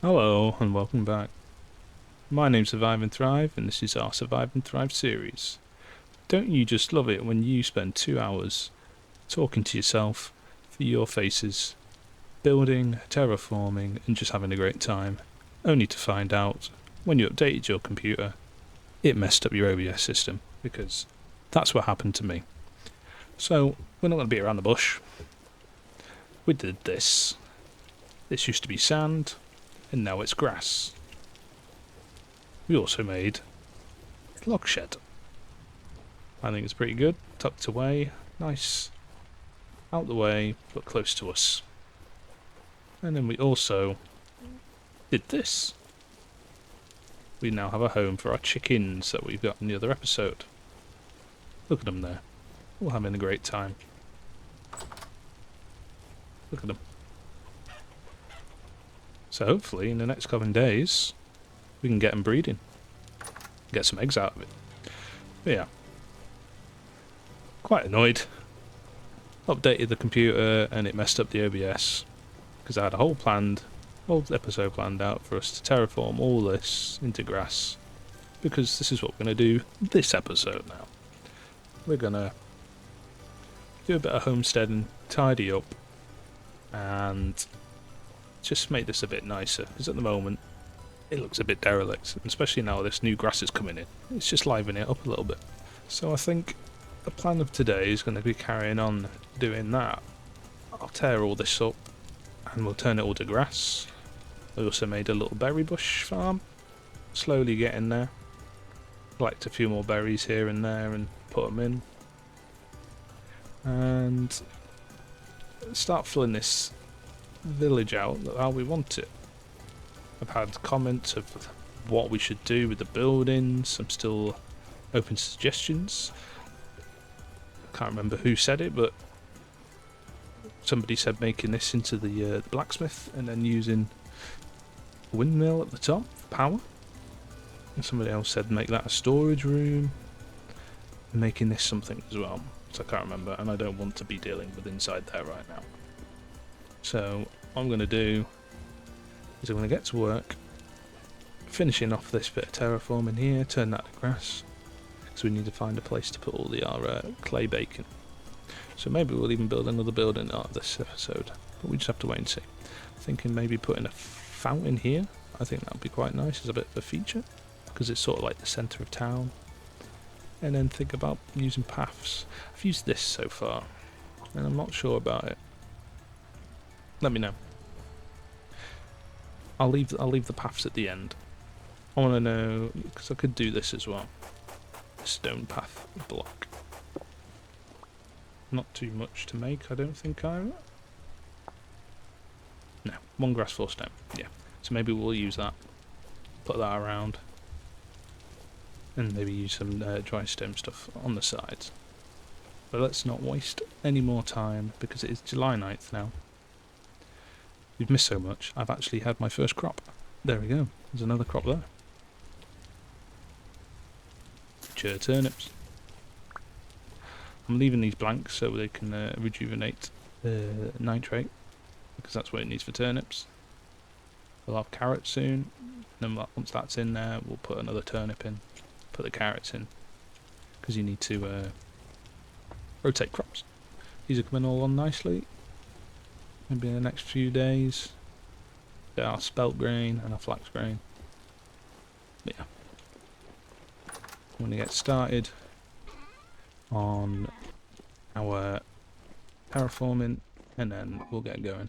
Hello and welcome back. My name's Survive and Thrive and this is our Survive and Thrive series. Don't you just love it when you spend 2 hours talking to yourself for your faces, building, terraforming and just having a great time, only to find out when you updated your computer it messed up your OBS system, because that's what happened to me. So we're not going to beat around the bush. We did this. This used to be sand and now it's grass. We also made a log shed. I think it's pretty good, tucked away, nice, out the way, but close to us. And then we also did this. We now have a home for our chickens that we've got in the other episode. Look at them there, all having a great time. Look at them. So hopefully in the next coming days we can get them breeding. Get some eggs out of it. But yeah. Quite annoyed. Updated the computer and it messed up the OBS. Because I had a whole episode planned out for us to terraform all this into grass. Because this is what we're going to do this episode now. We're going to do a bit of homesteading, tidy up, and just make this a bit nicer. Because at the moment it looks a bit derelict, especially now this new grass is coming in. It's just livening it up a little bit. So I think the plan of today is going to be carrying on doing that. I'll tear all this up and we'll turn it all to grass. I also made a little berry bush farm, slowly getting there. Collected a few more berries here and there and put them in. And start filling this village out how we want it. I've had comments of what we should do with the buildings. I'm still open to suggestions. I can't remember who said it, but somebody said making this into the blacksmith and then using a windmill at the top for power. And somebody else said make that a storage room. And making this something as well. So I can't remember, and I don't want to be dealing with inside there right now. So what I'm going to do is I'm going to get to work finishing off this bit of terraforming here, turn that to grass, because we need to find a place to put all our clay bacon. So maybe we'll even build another building out of this episode, but we just have to wait and see. Thinking maybe putting a fountain here, I think that would be quite nice as a bit of a feature, because it's sort of like the centre of town. And then think about using paths. I've used this so far, and I'm not sure about it. Let me know. I'll leave the paths at the end. I want to know, because I could do this as well. A stone path block. Not too much to make, I don't think either. No, 1 grass 4 stone. Yeah. So maybe we'll use that. Put that around. And maybe use some dry stone stuff on the sides. But let's not waste any more time because it is July 9th now. We've missed so much. I've actually had my first crop. There we go. There's another crop there. Mature turnips. I'm leaving these blank so they can rejuvenate nitrate, because that's what it needs for turnips. We'll have carrots soon. Then once that's in there, we'll put another turnip in. Put the carrots in, because you need to rotate crops. These are coming all on nicely. Maybe in the next few days. Get our spelt grain and our flax grain. But yeah. I'm going to get started on our terraforming and then we'll get going.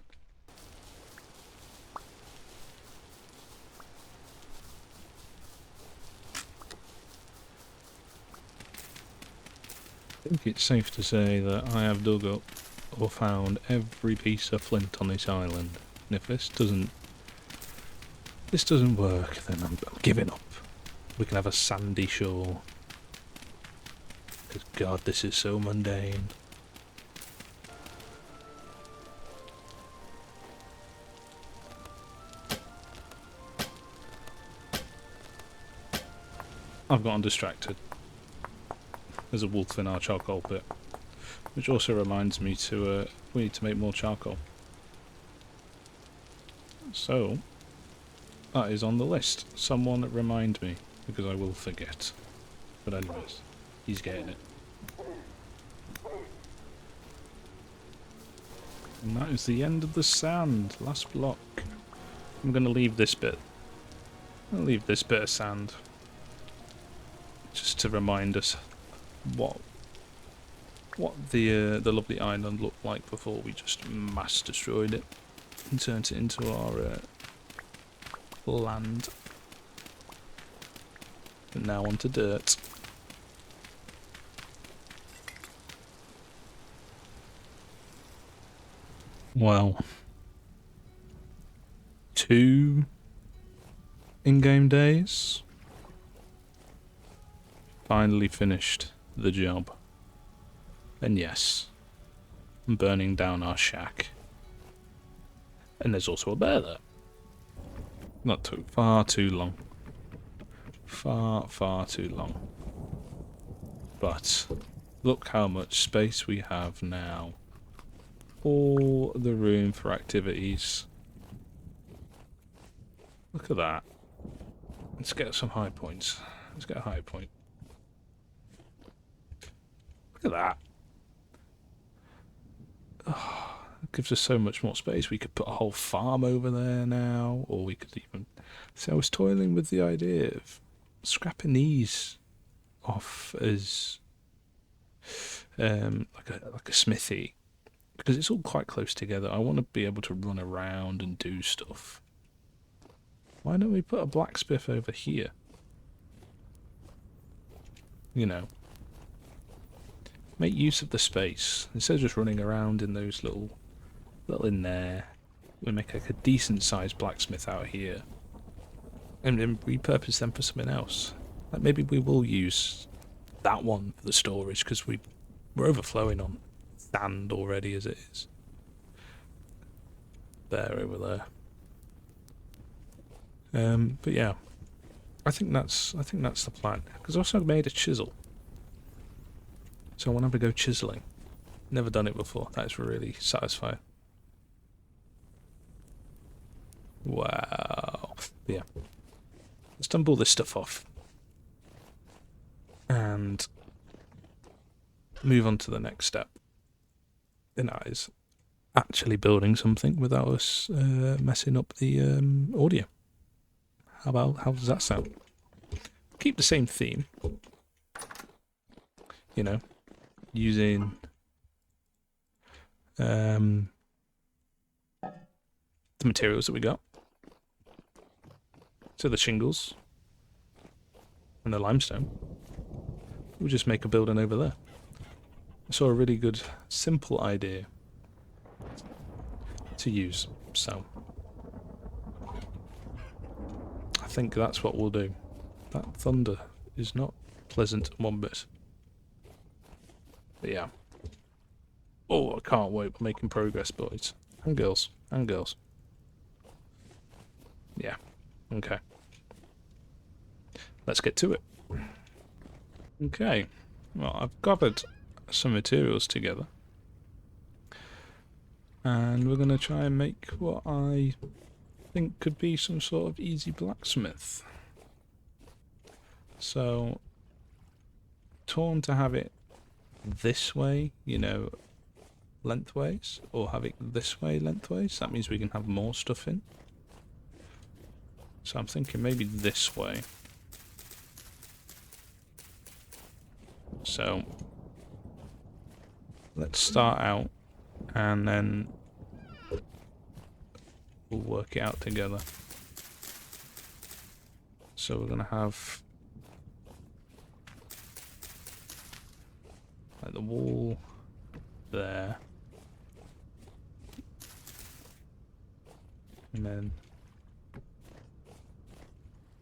I think it's safe to say that I have dug up or found every piece of flint on this island. And if this doesn't work, then I'm giving up. We can have a sandy shore. Because God, this is so mundane. I've gotten distracted. There's a wolf in our charcoal pit. Which also reminds me to, we need to make more charcoal. So, That is on the list. Someone remind me, because I will forget. But anyways, he's getting it. And that is the end of the sand. Last block. I'm going to leave this bit. I'll leave this bit of sand. Just to remind us what the lovely island looked like before we just mass destroyed it and turned it into our land. And now onto dirt. Well, 2 in-game days. Finally finished the job. And yes, I'm burning down our shack. And there's also a bear there. That took far too long. Far too long. But look how much space we have now. All the room for activities. Look at that. Let's get some high points. Let's get a high point. Look at that. Oh, it gives us so much more space. We could put a whole farm over there now, or we could even... See, I was toiling with the idea of scrapping these off as like a smithy, because it's all quite close together. I want to be able to run around and do stuff. Why don't we put a blacksmith over here? You know, make use of the space instead of just running around in those little in there. We make like a decent sized blacksmith out here, and then repurpose them for something else. Like maybe we will use that one for the storage, because we're overflowing on sand already as it is. There, over there. But yeah, I think that's the plan. Because I also made a chisel, so I want to go chiseling. Never done it before. That's really satisfying. Wow. But yeah, let's dump all this stuff off and move on to the next step. And that is actually building something without us messing up the audio. How does that sound? Keep the same theme. You know, using the materials that we got. So the shingles and the limestone. We'll just make a building over there. I saw a really good, simple idea to use, so I think that's what we'll do. That thunder is not pleasant one bit. But yeah. Oh, I can't wait. We're making progress, boys. And girls. And girls. Yeah. Okay. Let's get to it. Okay. Well, I've gathered some materials together. And we're going to try and make what I think could be some sort of easy blacksmith. So, torn to have it this way, you know, lengthways, or have it this way lengthways. That means we can have more stuff in. So I'm thinking maybe this way. So let's start out and then we'll work it out together. So we're gonna have like the wall there, and then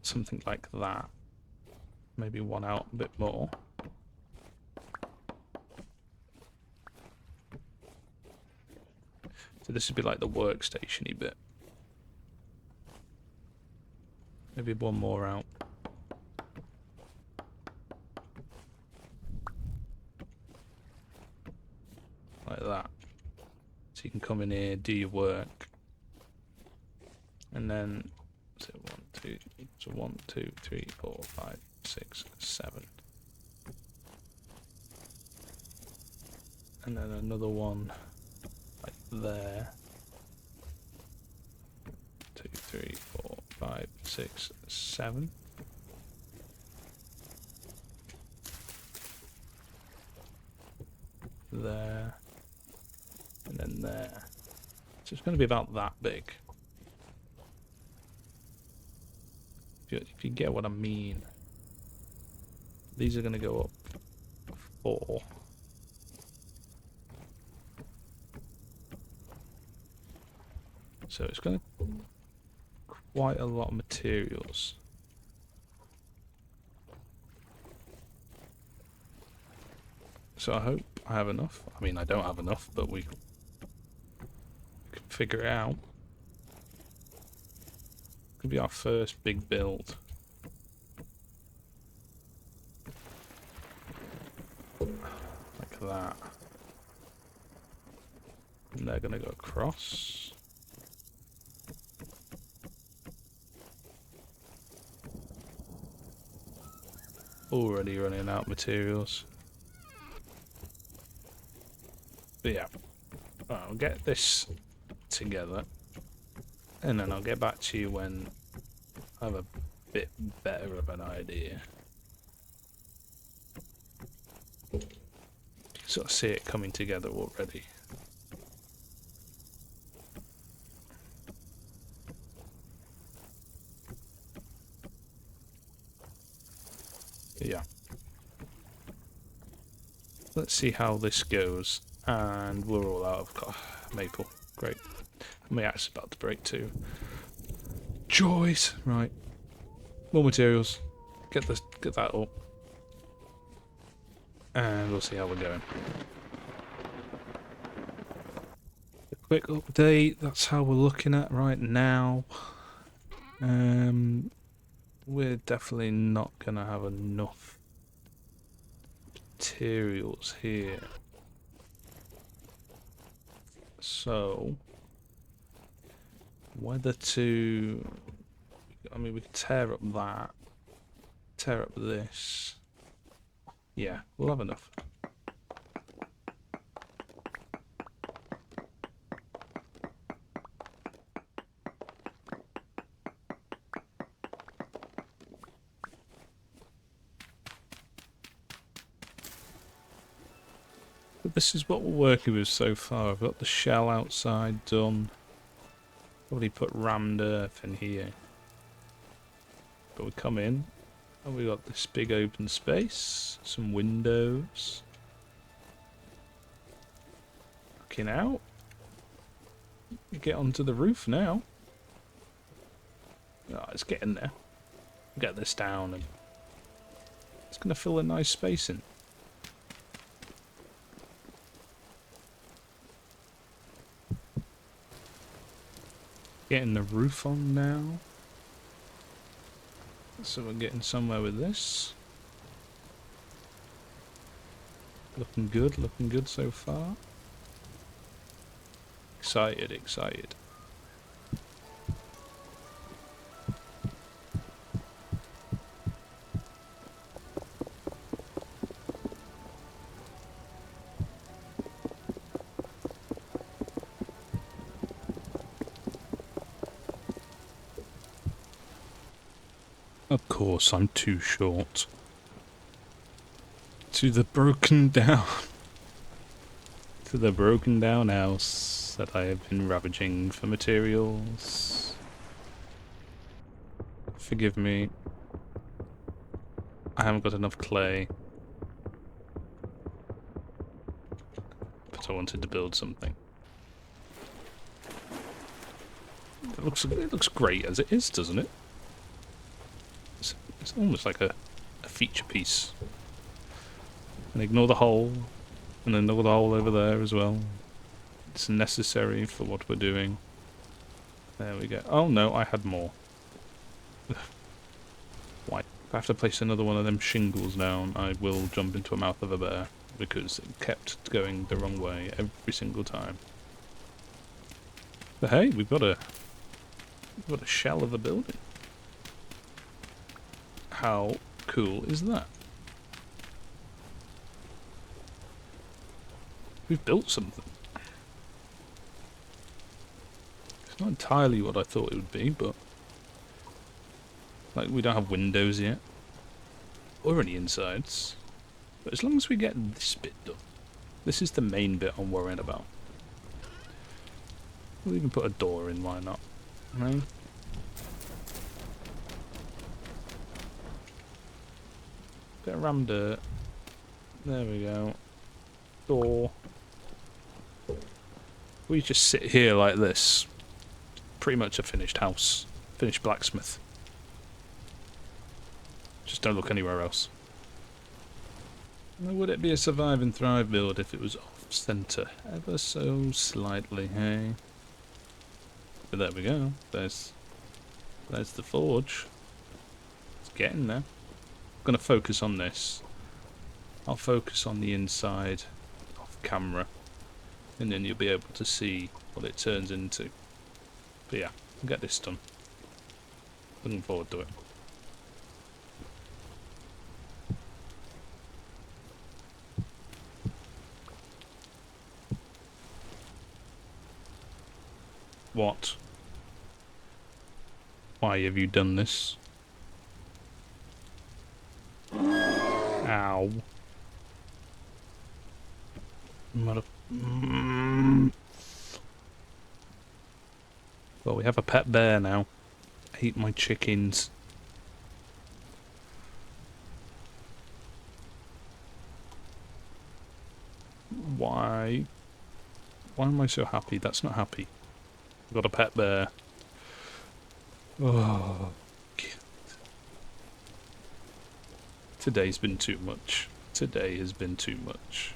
something like that. Maybe one out a bit more. So this would be like the workstation-y bit. Maybe one more out. Like that. So you can come in here, do your work. And then So 1, 2, 3, 4, 5, 6, 7. And then another one like there. 2, 3, 4, 5, 6, 7. There. And then there. So it's going to be about that big. If you get what I mean. These are going to go up 4. So it's going to quite a lot of materials. So I hope I have enough. I mean, I don't have enough, but we can figure it out. Could be our first big build. Like that. And they're going to go across. Already running out of materials. But yeah, I'll get this together, and then I'll get back to you when I have a bit better of an idea. Sort of see it coming together already. Yeah. Let's see how this goes. And we're all out of maple. Great. My axe is about to break too. Joys! Right. More materials. Get that up. And we'll see how we're going. A quick update. That's how we're looking at right now. We're definitely not going to have enough materials here. So, whether to... I mean, we could tear up that. Tear up this. Yeah, we'll have enough. But this is what we're working with so far. I've got the shell outside done. Probably put rammed earth in here. But we come in, and we got this big open space, some windows. Looking out. You get onto the roof now. Oh, it's getting there. Get this down, and it's going to fill a nice space in. Getting the roof on now. So we're getting somewhere with this. Looking good so far. Excited, excited. Of course, I'm too short. To the broken down house that I have been ravaging for materials. Forgive me. I haven't got enough clay. But I wanted to build something. It looks great as it is, doesn't it? It's almost like a feature piece. And ignore the hole. And ignore the hole over there as well. It's necessary for what we're doing. There we go. Oh no, I had more. Why? If I have to place another one of them shingles down, I will jump into a mouth of a bear. Because it kept going the wrong way every single time. But hey, we've got a shell of a building. How cool is that? We've built something. It's not entirely what I thought it would be, but like we don't have windows yet. Or any insides. But as long as we get this bit done, this is the main bit I'm worrying about. We'll even put a door in, why not? Right? Bit of ram dirt. There we go. Door. We just sit here like this. Pretty much a finished house. Finished blacksmith. Just don't look anywhere else. Would it be a survive and thrive build if it was off-center? Ever so slightly, hey? But there we go. There's the forge. It's getting there. I'm going to focus on this. I'll focus on the inside off camera. And then you'll be able to see what it turns into. But yeah, I'll get this done. Looking forward to it. What? Why have you done this? Ow. Mother... Well, we have a pet bear now. Ate my chickens. Why? Why am I so happy? That's not happy. I've got a pet bear. Oh, God. Today's been too much. Today has been too much.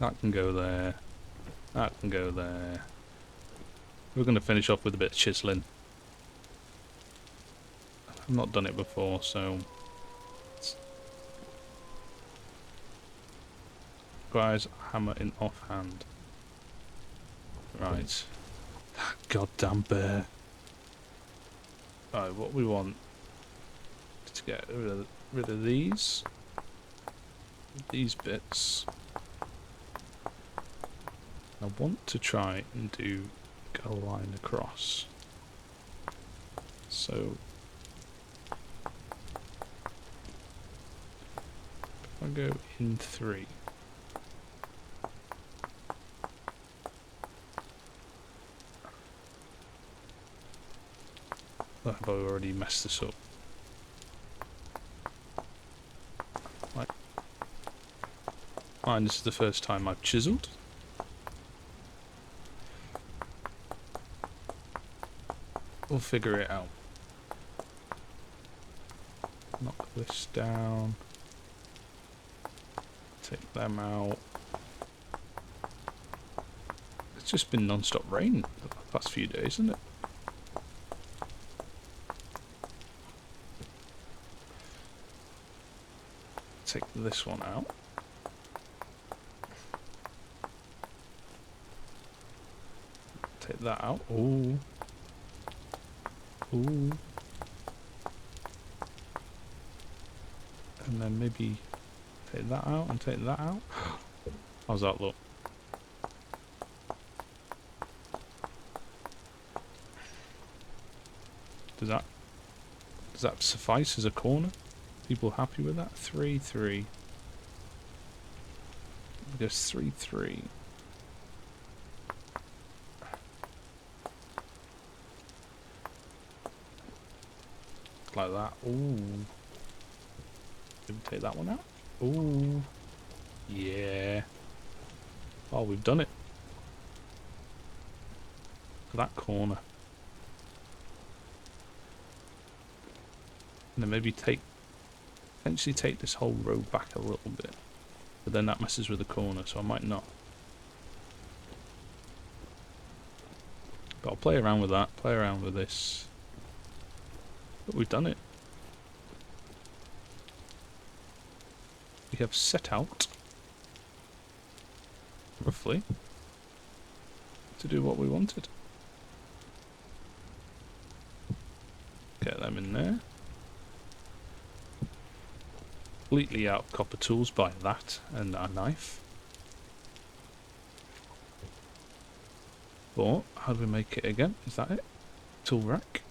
That can go there. That can go there. We're going to finish off with a bit of chiseling. I've not done it before, so... Guys, hammer in offhand. Right. That goddamn bear. Right, what we want to get rid of these bits. I want to try and do a line across. So if I go in 3. Or have I already messed this up? Right. Fine, this is the first time I've chiseled. We'll figure it out. Knock this down. Take them out. It's just been non-stop rain the past few days, isn't it? Take this one out. Take that out. Ooh. Ooh. And then maybe take that out and take that out. How's that look? Does that suffice as a corner? People happy with that? 3, 3. I guess 3, 3. Like that. Ooh. Maybe take that one out. Ooh. Yeah. Oh, we've done it. For that corner. And then maybe potentially take this whole row back a little bit. But then that messes with the corner, so I might not. But I'll play around with that, play around with this. But we've done it. We have set out, roughly, to do what we wanted. Get them in there. completely out of copper tools by that and a knife. But how do we make it again? Is that it? Tool rack.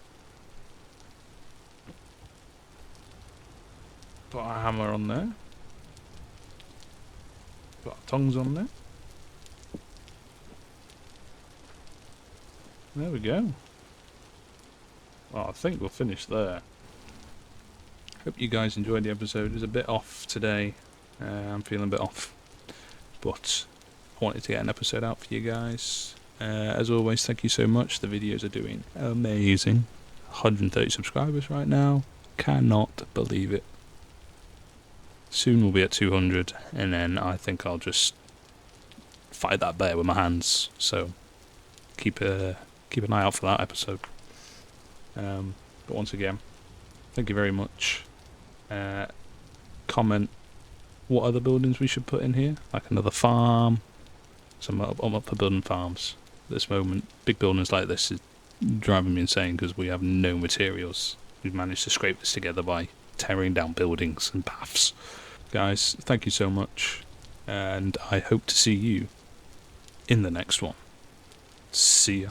Put our hammer on there. Put our tongs on there. There we go. Well, I think we'll finish there. Hope you guys enjoyed the episode. It's a bit off today. I'm feeling a bit off. But I wanted to get an episode out for you guys. As always, thank you so much. The videos are doing amazing. 130 subscribers right now. Cannot believe it. Soon we'll be at 200, and then I think I'll just fight that bear with my hands. So keep an eye out for that episode. But once again, thank you very much. Comment what other buildings we should put in here, like another farm. I'm up for building farms at this moment. Big buildings like this is driving me insane because we have no materials. We've managed to scrape this together by tearing down buildings and paths. Guys, thank you so much, and I hope to see you in the next one. See ya.